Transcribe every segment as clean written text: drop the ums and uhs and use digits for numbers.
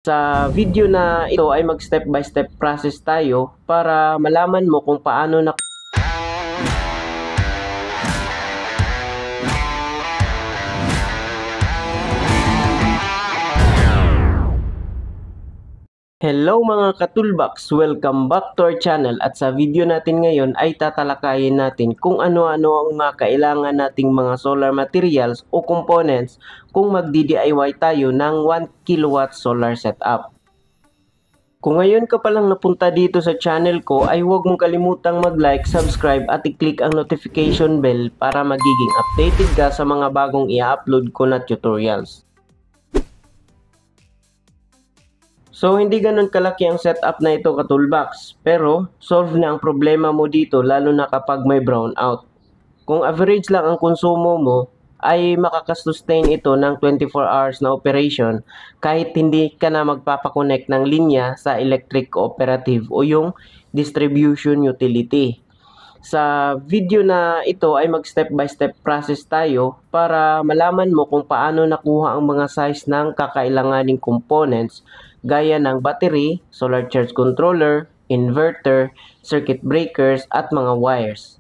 Sa video na ito ay mag step by step process tayo para malaman mo kung paano na Hello mga katulbaks! Welcome back to our channel at sa video natin ngayon ay tatalakayin natin kung ano-ano ang mga kailangan nating mga solar materials o components kung magdi-DIY tayo ng 1 kilowatt solar setup. Kung ngayon ka palang napunta dito sa channel ko ay huwag mong kalimutang mag-like, subscribe at i-click ang notification bell para magiging updated ka sa mga bagong i-upload ko na tutorials. So, hindi ganun kalaki ang setup na ito katulbaks, pero solve na ang problema mo dito lalo na kapag may brownout. Kung average lang ang konsumo mo, ay makakasustain ito ng 24 hours na operation kahit hindi ka na magpapakonect ng linya sa electric cooperative o yung distribution utility. Sa video na ito ay mag step by step process tayo para malaman mo kung paano nakuha ang mga size ng kakailanganing components gaya ng battery, solar charge controller, inverter, circuit breakers at mga wires.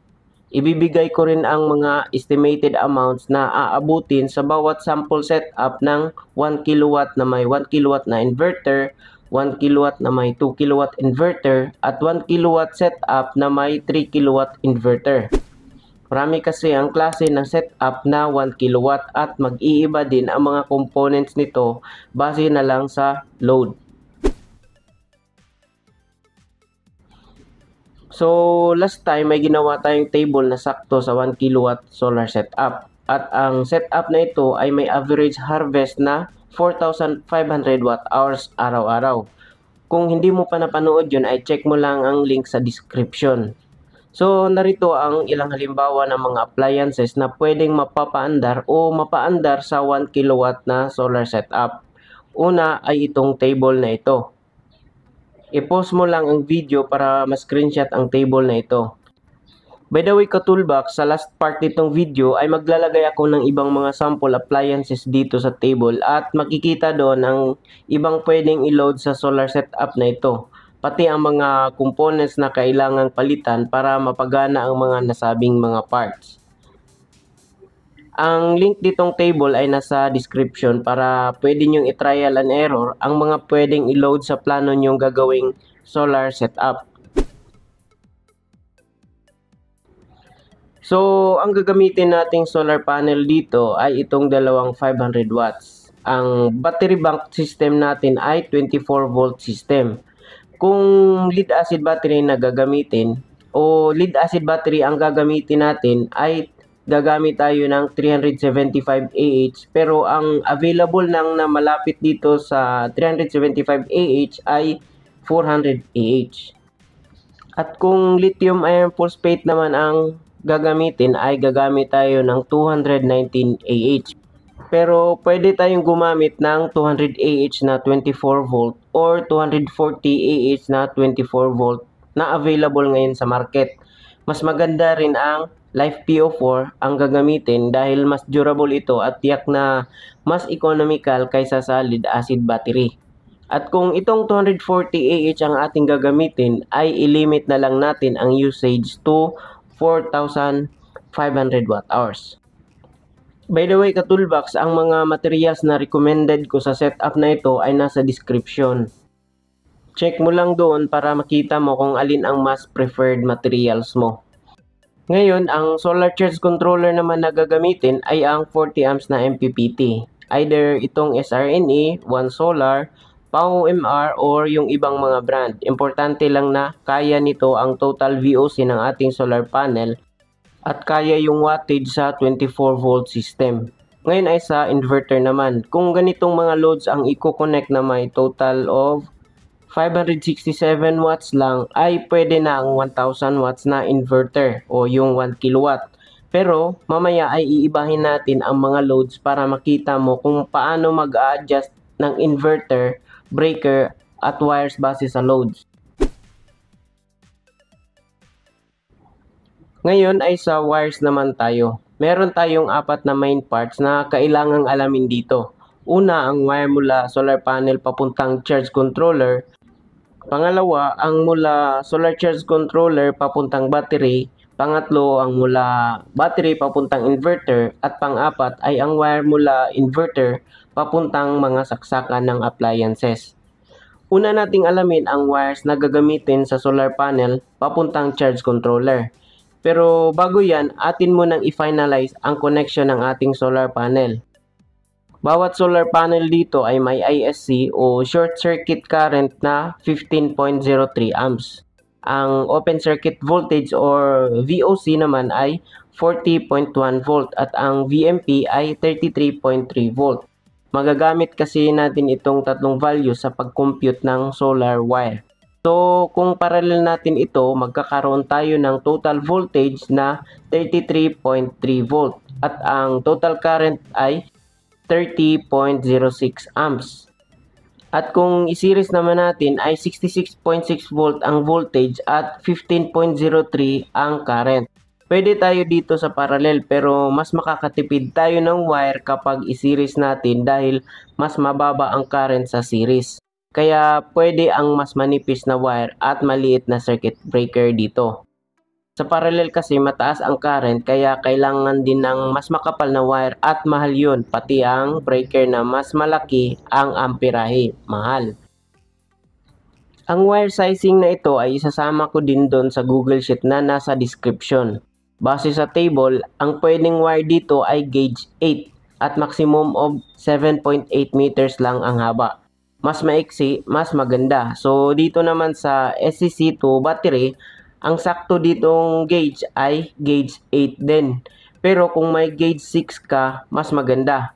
Ibibigay ko rin ang mga estimated amounts na aabutin sa bawat sample setup ng 1 kilowatt na may 1 kilowatt na inverter, 1 kilowatt na may 2 kilowatt inverter, at 1 kilowatt setup na may 3 kilowatt inverter. Marami kasi ang klase ng setup na 1 kilowatt at mag-iiba din ang mga components nito base na lang sa load. So, last time may ginawa tayong table na sakto sa 1 kilowatt solar setup. At ang setup na ito ay may average harvest na 4,500 watt hours araw-araw. Kung hindi mo pa napanood yun ay check mo lang ang link sa description. So, narito ang ilang halimbawa ng mga appliances na pwedeng mapapaandar o mapaandar sa 1 kilowatt na solar setup. Una ay itong table na ito. I-pause mo lang ang video para ma-screenshot ang table na ito. By the way katulbak, sa last part nitong video ay maglalagay ako ng ibang mga sample appliances dito sa table at makikita doon ang ibang pwedeng i-load sa solar setup na ito. Pati ang mga components na kailangang palitan para mapagana ang mga nasabing mga parts. Ang link ditong table ay nasa description para pwede nyong i-trial and error ang mga pwedeng i-load sa plano nyong gagawing solar setup. So, ang gagamitin nating solar panel dito ay itong dalawang 500 watts. Ang battery bank system natin ay 24 volt system. Kung lead acid battery na gagamitin o lead acid battery ang gagamitin natin ay gagamit tayo ng 375 Ah pero ang available nang na malapit dito sa 375 Ah ay 400 Ah. At kung lithium iron phosphate naman ang gagamitin ay gagamit tayo ng 219 Ah. Pero pwede tayong gumamit ng 200 Ah na 24 volt or 240 Ah na 24 volt na available ngayon sa market. Mas maganda rin ang LiFePO4 ang gagamitin dahil mas durable ito at tiyak na mas economical kaysa sa lead acid battery. At kung itong 240 Ah ang ating gagamitin ay ilimit na lang natin ang usage to 4,500 watt hours. By the way katulbaks, ang mga materials na recommended ko sa setup na ito ay nasa description. Check mo lang doon para makita mo kung alin ang mas preferred materials mo. Ngayon, ang solar charge controller naman na gagamitin ay ang 40 amps na MPPT. Either itong SRNE, One Solar, POWMR or yung ibang mga brand. Importante lang na kaya nito ang total VOC ng ating solar panel at kaya yung wattage sa 24 volt system. Ngayon ay sa inverter naman. Kung ganitong mga loads ang i-connect na may total of 567 watts lang ay pwede na ang 1000 watts na inverter o yung 1 kilowatt. Pero mamaya ay iibahin natin ang mga loads para makita mo kung paano mag-a-adjust ng inverter, breaker at wires base sa loads. Ngayon ay sa wires naman tayo. Meron tayong 4 na main parts na kailangang alamin dito. Una, ang wire mula solar panel papuntang charge controller. Pangalawa, ang mula solar charge controller papuntang battery. Pangatlo, ang mula battery papuntang inverter. At pang-apat ay ang wire mula inverter papuntang mga saksakan ng appliances. Una nating alamin ang wires na gagamitin sa solar panel papuntang charge controller. Pero bago yan, atin munang i-finalize ang connection ng ating solar panel. Bawat solar panel dito ay may ISC o short circuit current na 15.03 amps. Ang open circuit voltage or VOC naman ay 40.1 volt at ang VMP ay 33.3 volt. Magagamit kasi natin itong tatlong values sa pag-compute ng solar wire. So, kung parallel natin ito, magkakaroon tayo ng total voltage na 33.3 volt at ang total current ay 30.06 amps. At kung i-series naman natin ay 66.6 volt ang voltage at 15.03 ang current. Pwede tayo dito sa parallel pero mas makakatipid tayo ng wire kapag i-series natin dahil mas mababa ang current sa series. Kaya pwede ang mas manipis na wire at maliit na circuit breaker dito. Sa parallel kasi mataas ang current kaya kailangan din ng mas makapal na wire at mahal yun. Pati ang breaker na mas malaki ang amperahe, mahal. Ang wire sizing na ito ay isasama ko din doon sa Google Sheet na nasa description. Base sa table, ang pwedeng wire dito ay gauge 8 at maximum of 7.8 meters lang ang haba. Mas maiksi, mas maganda. So dito naman sa SCC2 battery, ang sakto ditong gauge ay gauge 8 din. Pero kung may gauge 6 ka, mas maganda.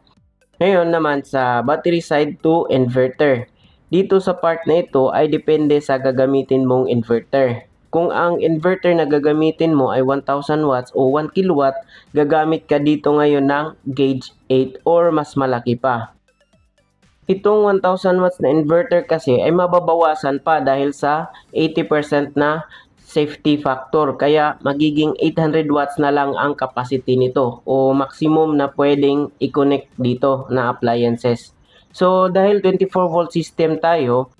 Ngayon naman sa battery side to inverter. Dito sa part na ito ay depende sa gagamitin mong inverter. Kung ang inverter na gagamitin mo ay 1000 watts o 1 kilowatt, gagamit ka dito ngayon ng gauge 8 or mas malaki pa. Itong 1000 watts na inverter kasi ay mababawasan pa dahil sa 80% na safety factor. Kaya magiging 800 watts na lang ang capacity nito o maximum na pwedeng i-connect dito na appliances. So dahil 24 volt system tayo,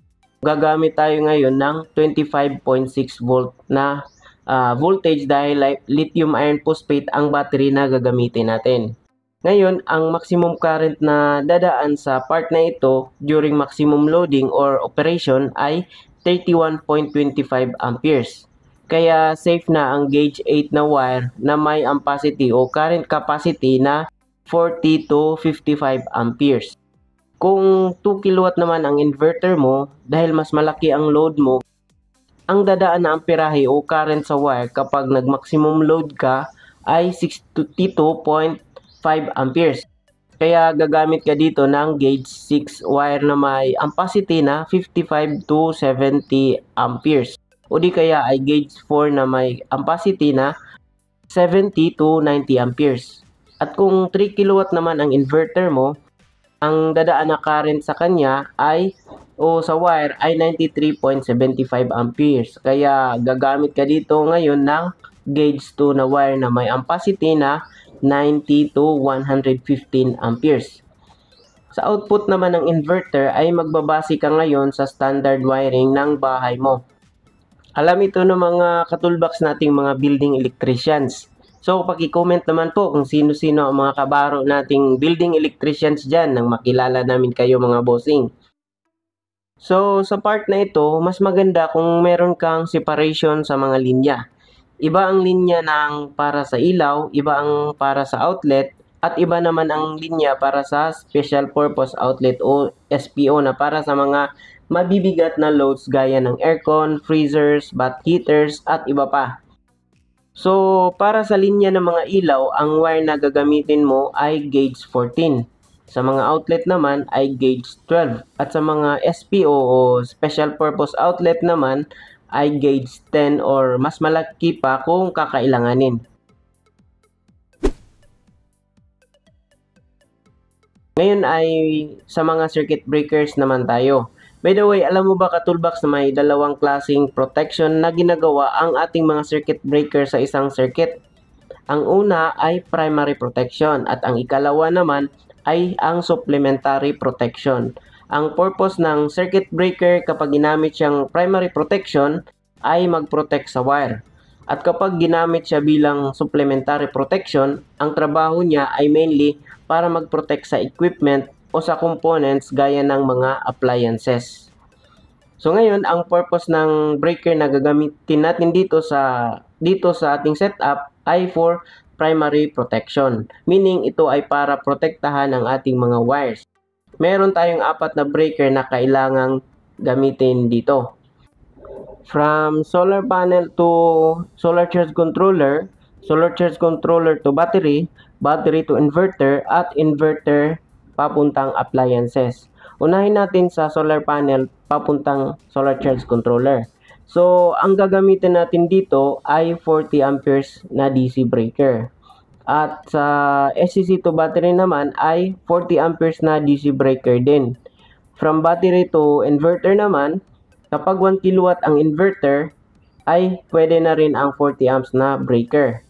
gagamit tayo ngayon ng 25.6 volt na voltage dahil lithium iron phosphate ang battery na gagamitin natin. Ngayon, ang maximum current na dadaan sa part na ito during maximum loading or operation ay 31.25 amperes. Kaya safe na ang gauge 8 na wire na may ampacity o current capacity na 40 to 55 amperes. Kung 2 kilowatt naman ang inverter mo, dahil mas malaki ang load mo, ang dadaan na amperahe o current sa wire kapag nag-maximum load ka ay 62.5 amperes. Kaya gagamit ka dito ng gauge 6 wire na may ampacity na 55 to 70 amperes. O di kaya ay gauge 4 na may ampacity na 70 to 90 amperes. At kung 3 kilowatt naman ang inverter mo, ang dadaan na current sa kanya ay sa wire ay 93.75 amperes. Kaya gagamit ka dito ngayon ng gauge 2 na wire na may ampacity na 90 to 115 amperes. Sa output naman ng inverter ay magbabase ka ngayon sa standard wiring ng bahay mo. Alam ito ng mga katulbox nating mga building electricians. So, paki-comment naman po kung sino-sino ang mga kabaro nating building electricians dyan nang makilala namin kayo mga bossing. So, sa part na ito, mas maganda kung meron kang separation sa mga linya. Iba ang linya ng para sa ilaw, iba ang para sa outlet, at iba naman ang linya para sa special purpose outlet o SPO na para sa mga mabibigat na loads gaya ng aircon, freezers, bath heaters, at iba pa. So, para sa linya ng mga ilaw, ang wire na gagamitin mo ay gauge 14. Sa mga outlet naman ay gauge 12. At sa mga SPO o special purpose outlet naman ay gauge 10 or mas malaki pa kung kakailanganin. Ngayon ay sa mga circuit breakers naman tayo. By the way, alam mo ba katulbox na may dalawang klaseng protection na ginagawa ang ating mga circuit breaker sa isang circuit? Ang una ay primary protection at ang ikalawa naman ay ang supplementary protection. Ang purpose ng circuit breaker kapag ginamit siyang primary protection ay mag-protect sa wire. At kapag ginamit siya bilang supplementary protection, ang trabaho niya ay mainly para mag-protect sa equipment o sa components gaya ng mga appliances. So ngayon, ang purpose ng breaker na gagamitin natin dito sa ating setup ay for primary protection. Meaning ito ay para protektahan ang ating mga wires. Meron tayong 4 na breaker na kailangang gamitin dito. From solar panel to solar charge controller to battery, battery to inverter, at inverter papuntang appliances. Unahin natin sa solar panel papuntang solar charge controller. So, ang gagamitin natin dito ay 40 amperes na DC breaker. At sa SCC to battery naman ay 40 amperes na DC breaker din. From battery to inverter naman, kapag 1 kilowatt ang inverter, ay pwede na rin ang 40 amps na breaker.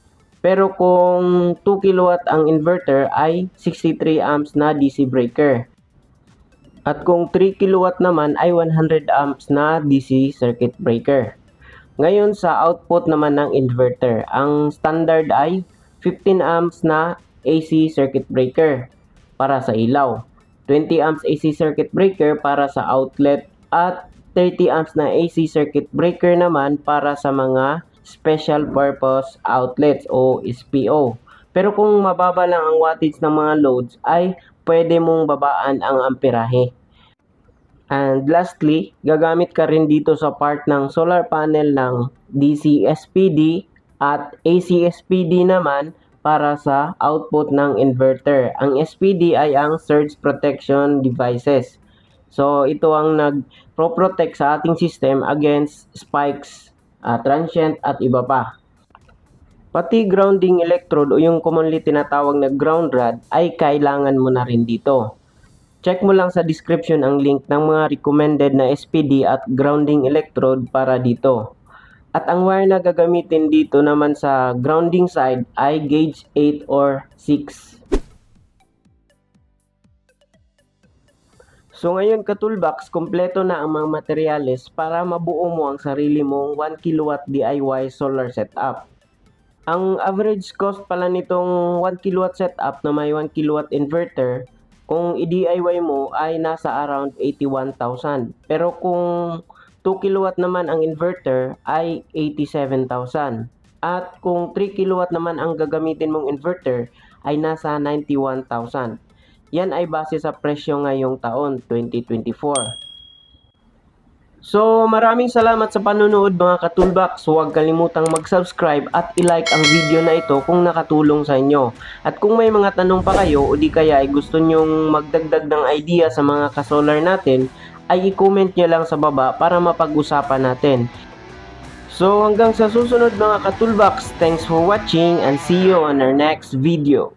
Pero kung 2 kilowatt ang inverter ay 63 amps na DC breaker. At kung 3 kilowatt naman ay 100 amps na DC circuit breaker. Ngayon sa output naman ng inverter, ang standard ay 15 amps na AC circuit breaker para sa ilaw, 20 amps AC circuit breaker para sa outlet, at 30 amps na AC circuit breaker naman para sa mga special purpose outlets o SPO. Pero kung mababa lang ang wattage ng mga loads ay pwede mong babaan ang amperahe. And lastly, gagamit ka rin dito sa part ng solar panel ng DC SPD at AC SPD naman para sa output ng inverter. Ang SPD ay ang Surge Protection Devices. So, ito ang nag-protect sa ating system against spikes, transient at iba pa. Pati grounding electrode o yung commonly tinatawag na ground rod ay kailangan mo na rin dito. Check mo lang sa description ang link ng mga recommended na SPD at grounding electrode para dito. At ang wire na gagamitin dito naman sa grounding side ay gauge 8 or 6. So ngayon ka-toolbox, kompleto na ang mga materyales para mabuo mo ang sarili mong 1 kilowatt DIY solar setup. Ang average cost pala nitong 1 kilowatt setup na may 1 kilowatt inverter, kung i-DIY mo ay nasa around 81,000. Pero kung 2 kilowatt naman ang inverter ay 87,000. At kung 3 kilowatt naman ang gagamitin mong inverter ay nasa 91,000. Yan ay base sa presyo ngayong taon, 2024. So, maraming salamat sa panonood mga ka-toolbox. Huwag kalimutang mag-subscribe at i-like ang video na ito kung nakatulong sa inyo. At kung may mga tanong pa kayo o di kaya ay gusto nyong magdagdag ng idea sa mga ka-solar natin, ay i-comment nyo lang sa baba para mapag-usapan natin. So, hanggang sa susunod mga ka-toolbox, thanks for watching and see you on our next video.